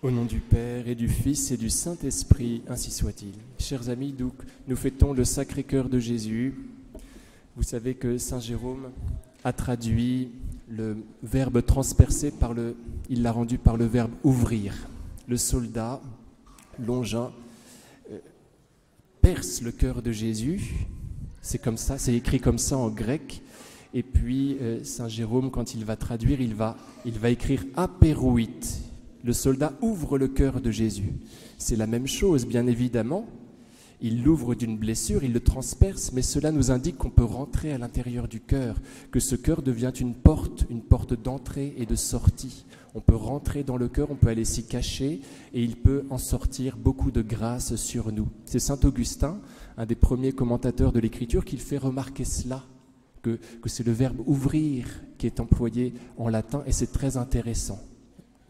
Au nom du Père et du Fils et du Saint-Esprit, ainsi soit-il. Chers amis, donc, nous fêtons le Sacré-Cœur de Jésus. Vous savez que Saint Jérôme a traduit le verbe transpercé il l'a rendu par le verbe ouvrir. Le soldat longin perce le cœur de Jésus. C'est comme ça, c'est écrit comme ça en grec. Et puis Saint Jérôme, quand il va traduire, il va écrire apérouit. Le soldat ouvre le cœur de Jésus. C'est la même chose, bien évidemment. Il l'ouvre d'une blessure, il le transperce, mais cela nous indique qu'on peut rentrer à l'intérieur du cœur, que ce cœur devient une porte d'entrée et de sortie. On peut rentrer dans le cœur, on peut aller s'y cacher, et il peut en sortir beaucoup de grâce sur nous. C'est saint Augustin, un des premiers commentateurs de l'Écriture, qui fait remarquer cela, que c'est le verbe ouvrir qui est employé en latin, et c'est très intéressant,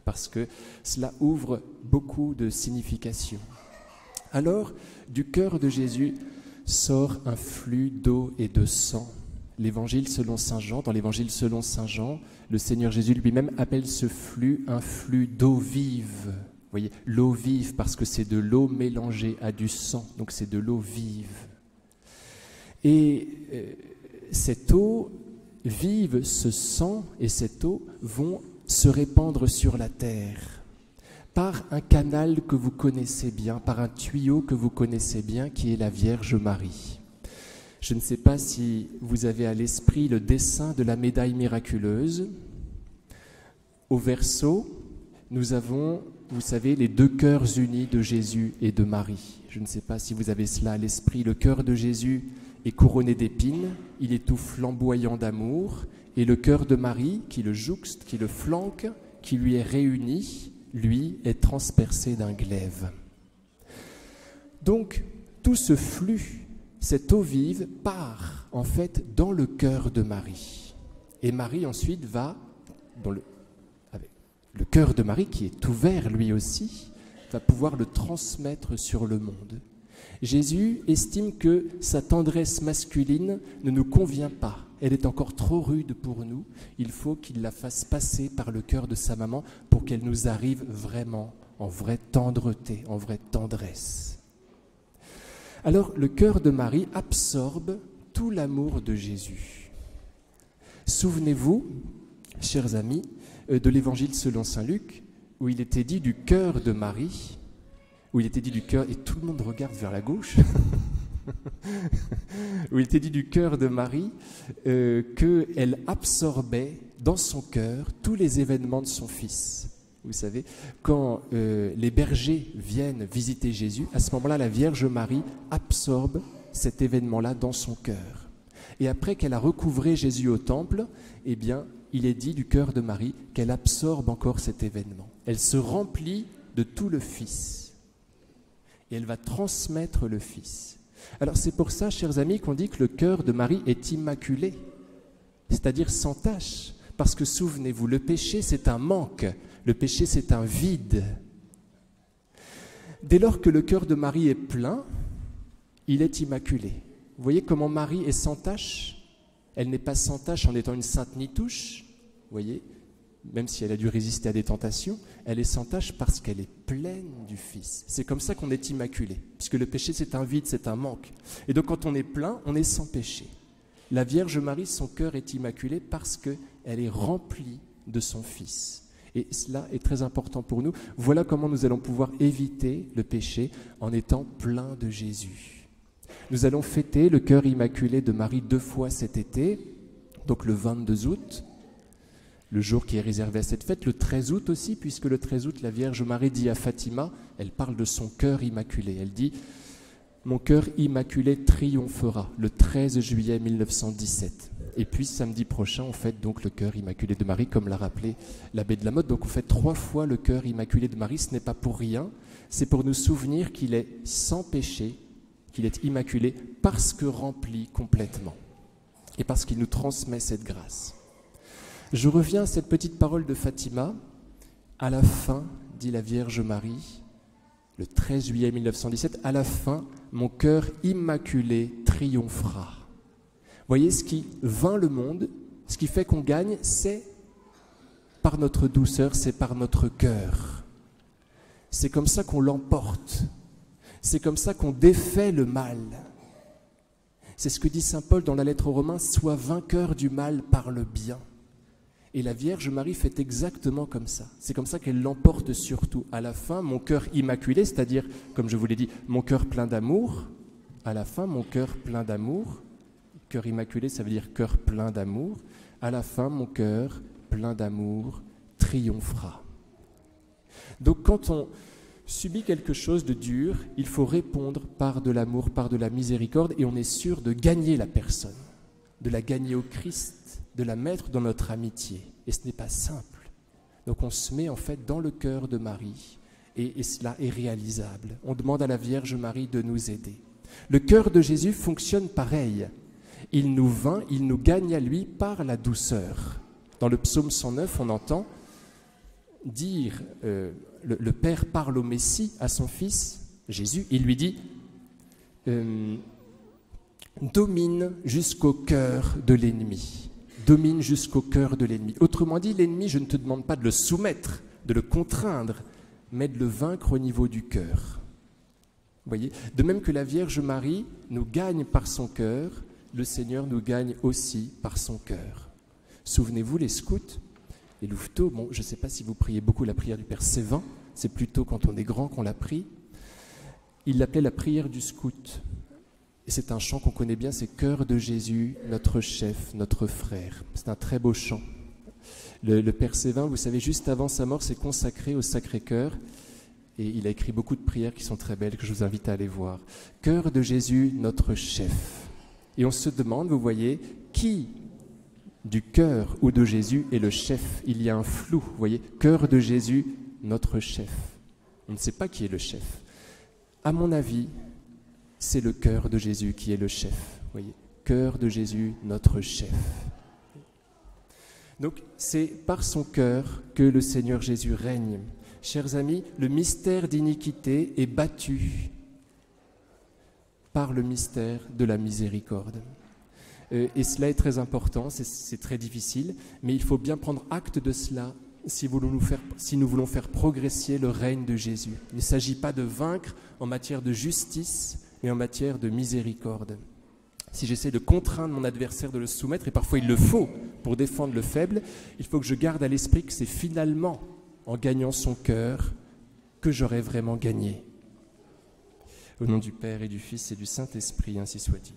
parce que cela ouvre beaucoup de significations. Alors, du cœur de Jésus sort un flux d'eau et de sang. L'évangile selon saint Jean, dans l'évangile selon saint Jean, le Seigneur Jésus lui-même appelle ce flux un flux d'eau vive. Vous voyez, l'eau vive, parce que c'est de l'eau mélangée à du sang, donc c'est de l'eau vive. Et cette eau vive, ce sang et cette eau vont se répandre sur la terre par un canal que vous connaissez bien, par un tuyau que vous connaissez bien, qui est la Vierge Marie. Je ne sais pas si vous avez à l'esprit le dessin de la médaille miraculeuse. Au verso, nous avons, vous savez, les deux cœurs unis de Jésus et de Marie. Je ne sais pas si vous avez cela à l'esprit. Le cœur de Jésus est couronné d'épines, il est tout flamboyant d'amour, et le cœur de Marie, qui le jouxte, qui le flanque, qui lui est réuni, lui est transpercé d'un glaive. Donc, tout ce flux, cette eau vive, part en fait dans le cœur de Marie. Et Marie ensuite va, avec le cœur de Marie qui est ouvert lui aussi, va pouvoir le transmettre sur le monde. Jésus estime que sa tendresse masculine ne nous convient pas. Elle est encore trop rude pour nous. Il faut qu'il la fasse passer par le cœur de sa maman pour qu'elle nous arrive vraiment en vraie tendreté, en vraie tendresse. Alors, le cœur de Marie absorbe tout l'amour de Jésus. Souvenez-vous, chers amis, de l'Évangile selon saint Luc, où il était dit du cœur de Marie, où il était dit du cœur, et tout le monde regarde vers la gauche, où il était dit du cœur de Marie qu'elle absorbait dans son cœur tous les événements de son fils. Vous savez, quand les bergers viennent visiter Jésus, à ce moment-là, la Vierge Marie absorbe cet événement-là dans son cœur. Et après qu'elle a recouvré Jésus au temple, eh bien, il est dit du cœur de Marie qu'elle absorbe encore cet événement. Elle se remplit de tout le Fils. Et elle va transmettre le Fils. Alors c'est pour ça, chers amis, qu'on dit que le cœur de Marie est immaculé, c'est-à-dire sans tache. Parce que souvenez-vous, le péché c'est un manque, le péché c'est un vide. Dès lors que le cœur de Marie est plein, il est immaculé. Vous voyez comment Marie est sans tache? Elle n'est pas sans tache en étant une sainte nitouche, vous voyez, même si elle a dû résister à des tentations, elle est sans tache parce qu'elle est pleine du Fils. C'est comme ça qu'on est immaculé, puisque le péché c'est un vide, c'est un manque. Et donc quand on est plein, on est sans péché. La Vierge Marie, son cœur est immaculé parce qu'elle est remplie de son Fils. Et cela est très important pour nous. Voilà comment nous allons pouvoir éviter le péché en étant plein de Jésus. Nous allons fêter le cœur immaculé de Marie 2 fois cet été, donc le 22 août, le jour qui est réservé à cette fête, le 13 août aussi, puisque le 13 août, la Vierge Marie dit à Fatima, elle parle de son cœur immaculé, elle dit « Mon cœur immaculé triomphera » le 13 juillet 1917. Et puis samedi prochain, on fête donc le cœur immaculé de Marie, comme l'a rappelé l'abbé de la Motte. Donc on fête 3 fois le cœur immaculé de Marie, ce n'est pas pour rien, c'est pour nous souvenir qu'il est sans péché, qu'il est immaculé, parce que rempli complètement, et parce qu'il nous transmet cette grâce. Je reviens à cette petite parole de Fatima. À la fin, dit la Vierge Marie, le 13 juillet 1917, à la fin, mon cœur immaculé triomphera. Voyez, ce qui vainc le monde, ce qui fait qu'on gagne, c'est par notre douceur, c'est par notre cœur. C'est comme ça qu'on l'emporte. C'est comme ça qu'on défait le mal. C'est ce que dit saint Paul dans la lettre aux Romains, « Sois vainqueur du mal par le bien ». Et la Vierge Marie fait exactement comme ça. C'est comme ça qu'elle l'emporte surtout. À la fin, mon cœur immaculé, c'est-à-dire, comme je vous l'ai dit, mon cœur plein d'amour. À la fin, mon cœur plein d'amour. Cœur immaculé, ça veut dire cœur plein d'amour. À la fin, mon cœur plein d'amour triomphera. Donc quand on subit quelque chose de dur, il faut répondre par de l'amour, par de la miséricorde, et on est sûr de gagner la personne, de la gagner au Christ, de la mettre dans notre amitié. Et ce n'est pas simple. Donc on se met en fait dans le cœur de Marie, et cela est réalisable. On demande à la Vierge Marie de nous aider. Le cœur de Jésus fonctionne pareil. Il nous vainc, il nous gagne à lui par la douceur. Dans le psaume 109, on entend dire, le Père parle au Messie, à son Fils, Jésus, il lui dit domine jusqu'au cœur de l'ennemi. Domine jusqu'au cœur de l'ennemi. Autrement dit, l'ennemi, je ne te demande pas de le soumettre, de le contraindre, mais de le vaincre au niveau du cœur. Vous voyez ? De même que la Vierge Marie nous gagne par son cœur, le Seigneur nous gagne aussi par son cœur. Souvenez-vous, les scouts, les louveteaux, bon, je ne sais pas si vous priez beaucoup la prière du Père Sévin, c'est plutôt quand on est grand qu'on la prie. Il l'appelait la prière du scout. Et c'est un chant qu'on connaît bien, c'est « Cœur de Jésus, notre chef, notre frère ». C'est un très beau chant. Le Père Sévin, vous savez, juste avant sa mort, s'est consacré au Sacré-Cœur. Et il a écrit beaucoup de prières qui sont très belles, que je vous invite à aller voir. « Cœur de Jésus, notre chef ». Et on se demande, vous voyez, qui du cœur ou de Jésus est le chef. Il y a un flou, vous voyez. Cœur de Jésus, notre chef. On ne sait pas qui est le chef. À mon avis, c'est le cœur de Jésus qui est le chef. Vous voyez. Cœur de Jésus, notre chef. Donc, c'est par son cœur que le Seigneur Jésus règne. Chers amis, le mystère d'iniquité est battu par le mystère de la miséricorde. Et cela est très important, c'est très difficile, mais il faut bien prendre acte de cela si nous voulons faire progresser le règne de Jésus. Il ne s'agit pas de vaincre en matière de justice, mais en matière de miséricorde. Si j'essaie de contraindre mon adversaire de le soumettre, et parfois il le faut pour défendre le faible, il faut que je garde à l'esprit que c'est finalement en gagnant son cœur que j'aurai vraiment gagné. Au nom du Père et du Fils et du Saint-Esprit, ainsi soit-il.